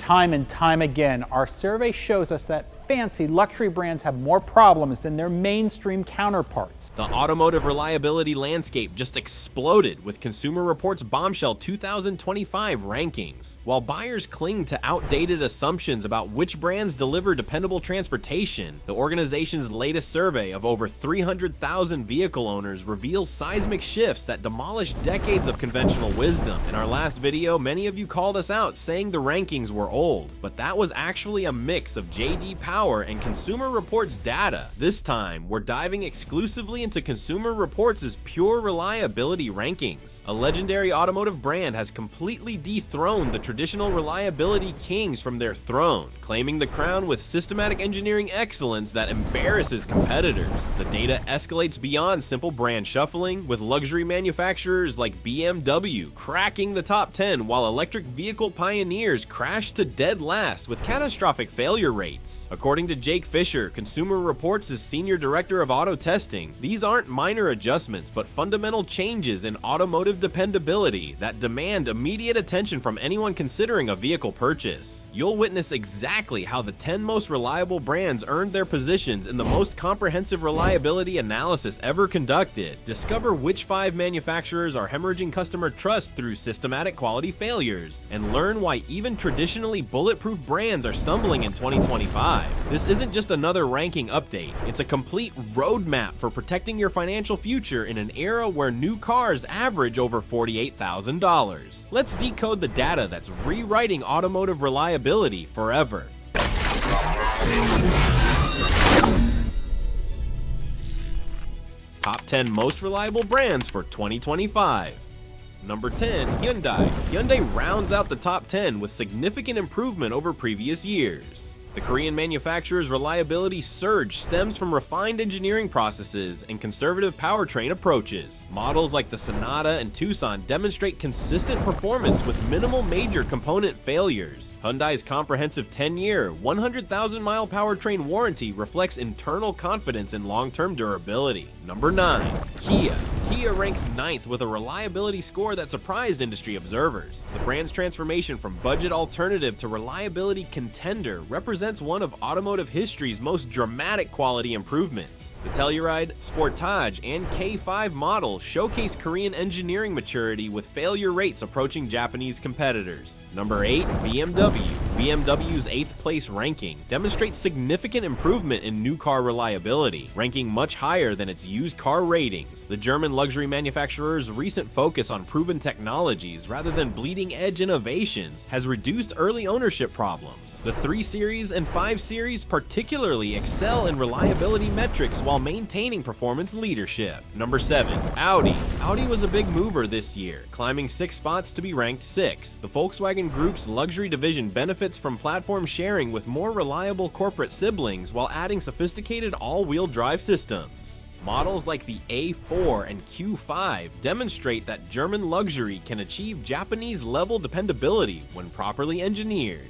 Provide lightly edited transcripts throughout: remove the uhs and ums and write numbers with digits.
Time and time again, our survey shows us that fancy luxury brands have more problems than their mainstream counterparts. The automotive reliability landscape just exploded with Consumer Reports' Bombshell 2025 rankings. While buyers cling to outdated assumptions about which brands deliver dependable transportation, the organization's latest survey of over 300,000 vehicle owners reveals seismic shifts that demolish decades of conventional wisdom. In our last video, many of you called us out saying the rankings were old, but that was actually a mix of JD Power and Consumer Reports data. This time, we're diving exclusively into Consumer Reports' pure reliability rankings. A legendary automotive brand has completely dethroned the traditional reliability kings from their throne, claiming the crown with systematic engineering excellence that embarrasses competitors. The data escalates beyond simple brand shuffling, with luxury manufacturers like BMW cracking the top 10 while electric vehicle pioneers crash to dead last with catastrophic failure rates. According to Jake Fisher, Consumer Reports' senior director of auto testing, these aren't minor adjustments but fundamental changes in automotive dependability that demand immediate attention from anyone considering a vehicle purchase. You'll witness exactly how the 10 most reliable brands earned their positions in the most comprehensive reliability analysis ever conducted. Discover which 5 manufacturers are hemorrhaging customer trust through systematic quality failures, and learn why even traditionally bulletproof brands are stumbling in 2025. This isn't just another ranking update, it's a complete roadmap for protecting your financial future in an era where new cars average over $48,000. Let's decode the data that's rewriting automotive reliability forever. Top 10 most reliable brands for 2025. Number 10, Hyundai. Hyundai rounds out the top 10 with significant improvement over previous years. The Korean manufacturer's reliability surge stems from refined engineering processes and conservative powertrain approaches. Models like the Sonata and Tucson demonstrate consistent performance with minimal major component failures. Hyundai's comprehensive 10-year, 100,000-mile powertrain warranty reflects internal confidence in long-term durability. Number 9, Kia. Kia ranks 9th with a reliability score that surprised industry observers. The brand's transformation from budget alternative to reliability contender represents one of automotive history's most dramatic quality improvements. The Telluride, Sportage, and K5 models showcase Korean engineering maturity with failure rates approaching Japanese competitors. Number 8, BMW. BMW's 8th place ranking demonstrates significant improvement in new car reliability, ranking much higher than its used car ratings. The German luxury manufacturer's recent focus on proven technologies rather than bleeding-edge innovations has reduced early ownership problems. The 3 Series and 5 Series particularly excel in reliability metrics while maintaining performance leadership. Number 7, Audi. Audi was a big mover this year, climbing 6 spots to be ranked 6th. The Volkswagen Group's luxury division benefits from platform sharing with more reliable corporate siblings while adding sophisticated all-wheel drive systems. Models like the A4 and Q5 demonstrate that German luxury can achieve Japanese-level dependability when properly engineered.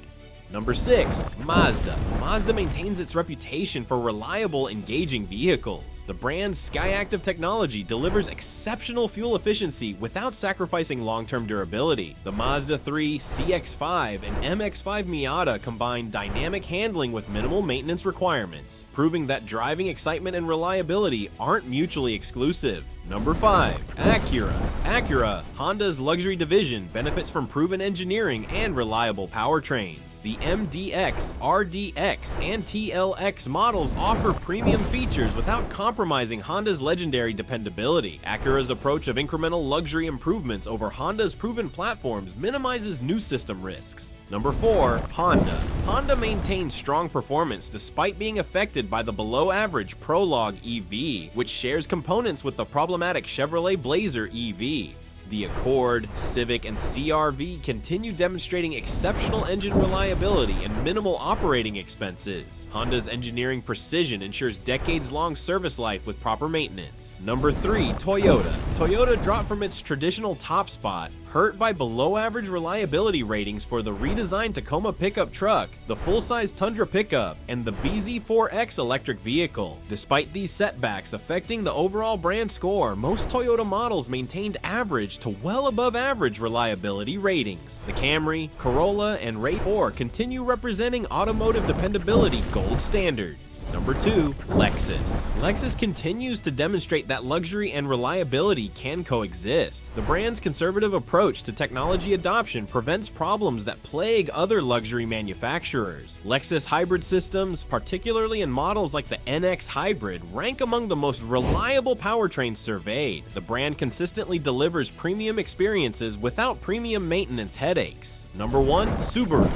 Number 6, Mazda. Mazda maintains its reputation for reliable, engaging vehicles. The brand's SkyActiv technology delivers exceptional fuel efficiency without sacrificing long-term durability. The Mazda 3, CX-5, and MX-5 Miata combine dynamic handling with minimal maintenance requirements, proving that driving excitement and reliability aren't mutually exclusive. Number 5, Acura. Acura, Honda's luxury division, benefits from proven engineering and reliable powertrains. The MDX, RDX, and TLX models offer premium features without compromising Honda's legendary dependability. Acura's approach of incremental luxury improvements over Honda's proven platforms minimizes new system risks. Number 4, Honda. Honda maintains strong performance despite being affected by the below-average Prologue EV, which shares components with the problematic Chevrolet Blazer EV. The Accord, Civic, and CR-V continue demonstrating exceptional engine reliability and minimal operating expenses. Honda's engineering precision ensures decades-long service life with proper maintenance. Number 3, Toyota. Toyota dropped from its traditional top spot, hurt by below-average reliability ratings for the redesigned Tacoma pickup truck, the full-size Tundra pickup, and the BZ4X electric vehicle. Despite these setbacks affecting the overall brand score, most Toyota models maintained average average to well above average reliability ratings. The Camry, Corolla, and RAV4 continue representing automotive dependability gold standards. Number 2. Lexus. Lexus continues to demonstrate that luxury and reliability can coexist. The brand's conservative approach to technology adoption prevents problems that plague other luxury manufacturers. Lexus hybrid systems, particularly in models like the NX Hybrid, rank among the most reliable powertrains surveyed. The brand consistently delivers premium experiences without premium maintenance headaches. Number 1. Subaru.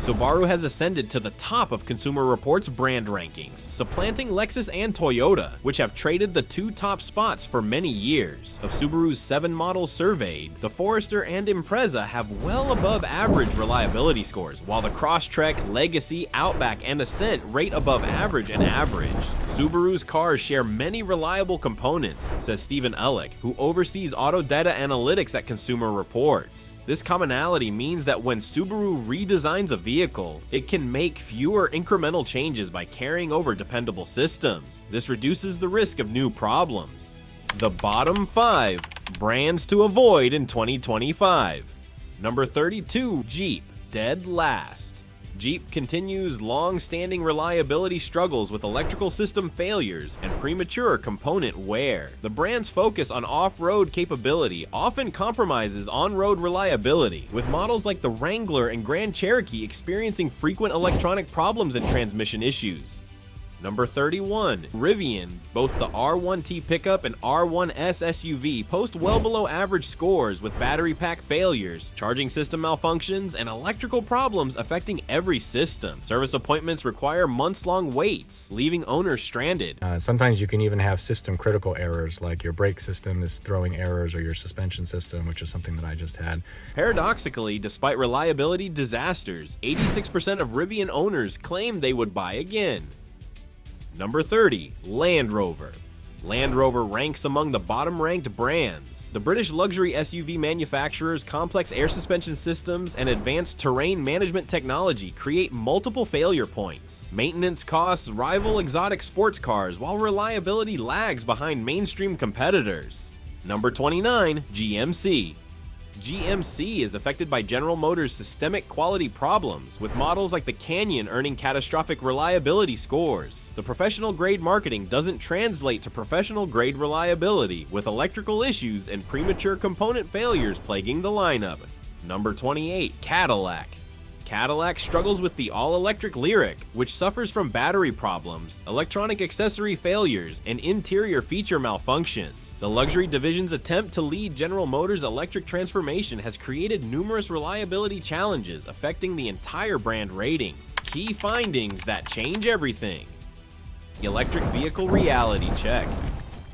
Subaru has ascended to the top of Consumer Reports' brand rankings, supplanting Lexus and Toyota, which have traded the 2 top spots for many years. Of Subaru's 7 models surveyed, the Forester and Impreza have well above average reliability scores, while the Crosstrek, Legacy, Outback, and Ascent rate above average and average. Subaru's cars share many reliable components, says Stephen Ellick, who oversees auto data analytics at Consumer Reports. This commonality means that when Subaru redesigns a vehicle, it can make fewer incremental changes by carrying over dependable systems. This reduces the risk of new problems. The bottom 5 brands to avoid in 2025. Number 32, Jeep, dead last. Jeep continues long-standing reliability struggles with electrical system failures and premature component wear. The brand's focus on off-road capability often compromises on-road reliability, with models like the Wrangler and Grand Cherokee experiencing frequent electronic problems and transmission issues. Number 31, Rivian. Both the R1T pickup and R1S SUV post well below average scores with battery pack failures, charging system malfunctions, and electrical problems affecting every system. Service appointments require months-long waits, leaving owners stranded. Sometimes you can even have system critical errors, like your brake system is throwing errors or your suspension system, which is something that I just had. Paradoxically, despite reliability disasters, 86% of Rivian owners claim they would buy again. Number 30, Land Rover. Land Rover ranks among the bottom-ranked brands. The British luxury SUV manufacturer's complex air suspension systems and advanced terrain management technology create multiple failure points. Maintenance costs rival exotic sports cars, while reliability lags behind mainstream competitors. Number 29, GMC. GMC is affected by General Motors' systemic quality problems, with models like the Canyon earning catastrophic reliability scores. The professional-grade marketing doesn't translate to professional-grade reliability, with electrical issues and premature component failures plaguing the lineup. Number 28, Cadillac. Cadillac struggles with the all-electric Lyriq, which suffers from battery problems, electronic accessory failures, and interior feature malfunctions. The luxury division's attempt to lead General Motors' electric transformation has created numerous reliability challenges affecting the entire brand rating. Key findings that change everything. Electric vehicle reality check.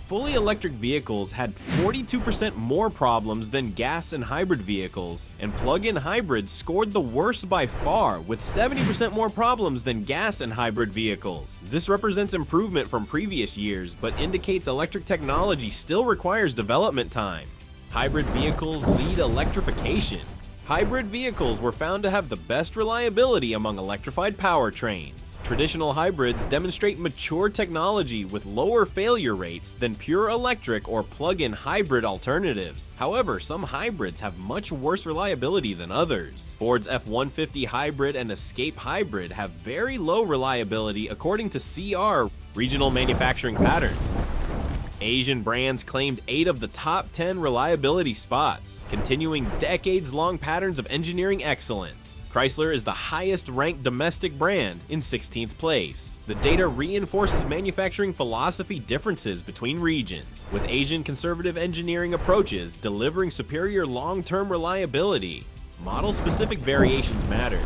Fully electric vehicles had 42% more problems than gas and hybrid vehicles, and plug-in hybrids scored the worst by far, with 70% more problems than gas and hybrid vehicles. This represents improvement from previous years, but indicates electric technology still requires development time. Hybrid vehicles lead electrification. Hybrid vehicles were found to have the best reliability among electrified powertrains. Traditional hybrids demonstrate mature technology with lower failure rates than pure electric or plug-in hybrid alternatives. However, some hybrids have much worse reliability than others. Ford's F-150 hybrid and Escape hybrid have very low reliability according to CR regional manufacturing patterns. Asian brands claimed 8 of the top 10 reliability spots, continuing decades-long patterns of engineering excellence. Chrysler is the highest-ranked domestic brand in 16th place. The data reinforces manufacturing philosophy differences between regions, with Asian conservative engineering approaches delivering superior long-term reliability. Model-specific variations matter.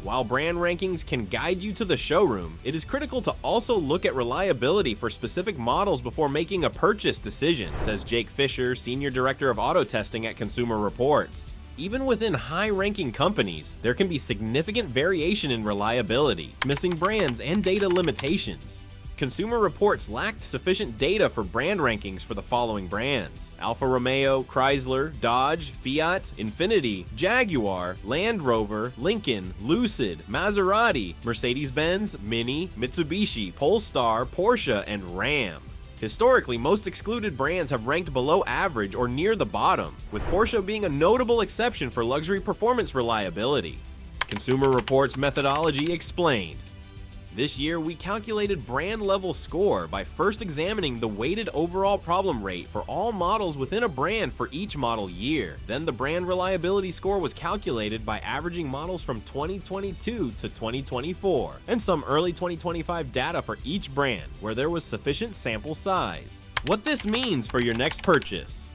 While brand rankings can guide you to the showroom, it is critical to also look at reliability for specific models before making a purchase decision, says Jake Fisher, Senior Director of Auto Testing at Consumer Reports. Even within high-ranking companies, there can be significant variation in reliability, missing brands and data limitations. Consumer Reports lacked sufficient data for brand rankings for the following brands: Alfa Romeo, Chrysler, Dodge, Fiat, Infiniti, Jaguar, Land Rover, Lincoln, Lucid, Maserati, Mercedes-Benz, Mini, Mitsubishi, Polestar, Porsche, and Ram. Historically, most excluded brands have ranked below average or near the bottom, with Porsche being a notable exception for luxury performance reliability. Consumer Reports methodology explained. This year, we calculated brand-level score by first examining the weighted overall problem rate for all models within a brand for each model year. Then the brand reliability score was calculated by averaging models from 2022 to 2024, and some early 2025 data for each brand, where there was sufficient sample size. What this means for your next purchase.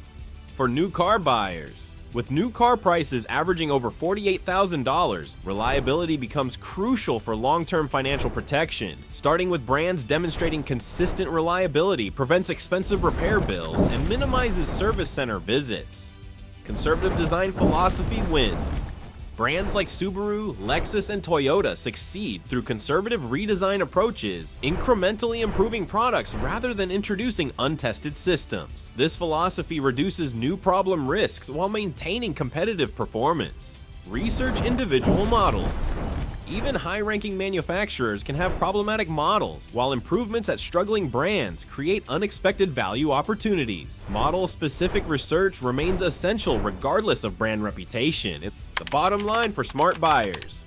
For new car buyers. With new car prices averaging over $48,000, reliability becomes crucial for long-term financial protection. Starting with brands demonstrating consistent reliability prevents expensive repair bills and minimizes service center visits. Conservative design philosophy wins. Brands like Subaru, Lexus, and Toyota succeed through conservative redesign approaches, incrementally improving products rather than introducing untested systems. This philosophy reduces new problem risks while maintaining competitive performance. Research individual models. Even high-ranking manufacturers can have problematic models, while improvements at struggling brands create unexpected value opportunities. Model-specific research remains essential regardless of brand reputation. It's the bottom line for smart buyers.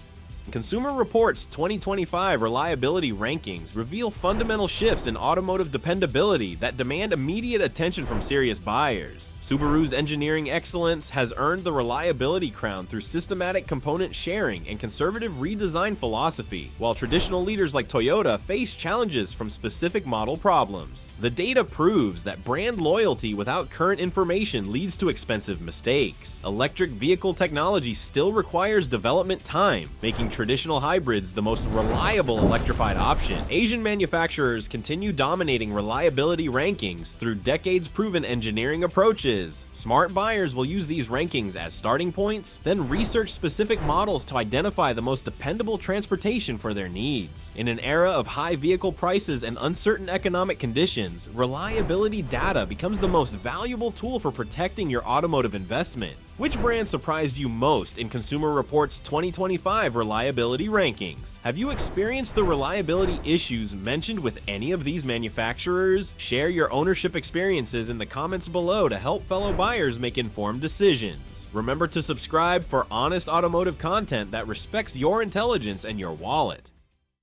Consumer Reports' 2025 reliability rankings reveal fundamental shifts in automotive dependability that demand immediate attention from serious buyers. Subaru's engineering excellence has earned the reliability crown through systematic component sharing and conservative redesign philosophy, while traditional leaders like Toyota face challenges from specific model problems. The data proves that brand loyalty without current information leads to expensive mistakes. Electric vehicle technology still requires development time, making traditional hybrids the most reliable electrified option. Asian manufacturers continue dominating reliability rankings through decades-proven engineering approaches. Smart buyers will use these rankings as starting points, then research specific models to identify the most dependable transportation for their needs. In an era of high vehicle prices and uncertain economic conditions, reliability data becomes the most valuable tool for protecting your automotive investment. Which brand surprised you most in Consumer Reports' 2025 reliability rankings? Have you experienced the reliability issues mentioned with any of these manufacturers? Share your ownership experiences in the comments below to help fellow buyers make informed decisions. Remember to subscribe for honest automotive content that respects your intelligence and your wallet.